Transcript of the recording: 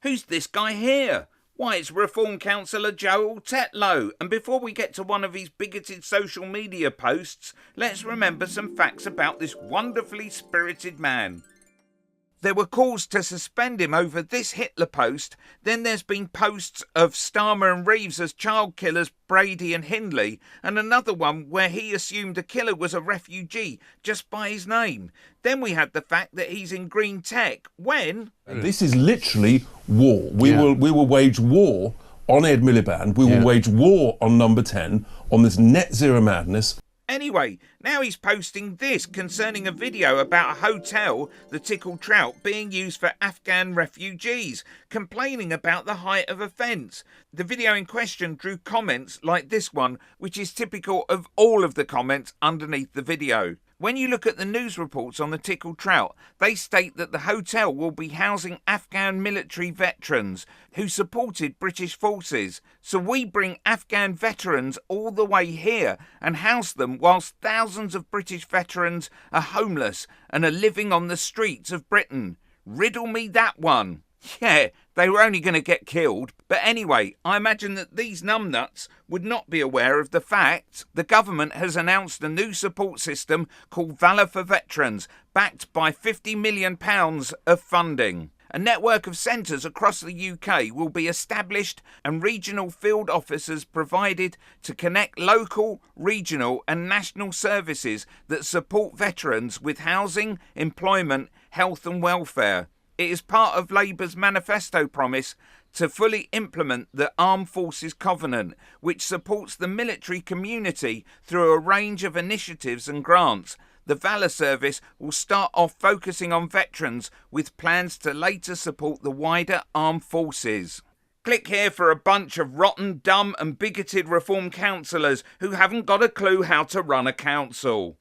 Who's this guy here? Why, it's Reform Councillor Joel Tetlow. And before we get to one of his bigoted social media posts, let's remember some facts about this wonderfully spirited man. There were calls to suspend him over this Hitler post. Then there's been posts of Starmer and Reeves as child killers Brady and Hindley, and another one where he assumed a killer was a refugee just by his name. Then we had the fact that he's in green tech. When? This is literally war. We will wage war on Ed Miliband. We will wage war on Number 10, on this net zero madness. Anyway, now he's posting this concerning a video about a hotel, the Tickle Trout, being used for Afghan refugees, complaining about the height of offence. The video in question drew comments like this one, which is typical of all of the comments underneath the video. When you look at the news reports on the Tickle Trout, they state that the hotel will be housing Afghan military veterans who supported British forces. So we bring Afghan veterans all the way here and house them whilst thousands of British veterans are homeless and are living on the streets of Britain. Riddle me that one. Yeah, they were only going to get killed. But anyway, I imagine that these numbnuts would not be aware of the fact the government has announced a new support system called Valour for Veterans, backed by £50 million of funding. A network of centres across the UK will be established and regional field officers provided to connect local, regional and national services that support veterans with housing, employment, health and welfare. It is part of Labour's manifesto promise to fully implement the Armed Forces Covenant, which supports the military community through a range of initiatives and grants. The Valour Service will start off focusing on veterans with plans to later support the wider armed forces. Click here for a bunch of rotten, dumb and bigoted Reform councillors who haven't got a clue how to run a council.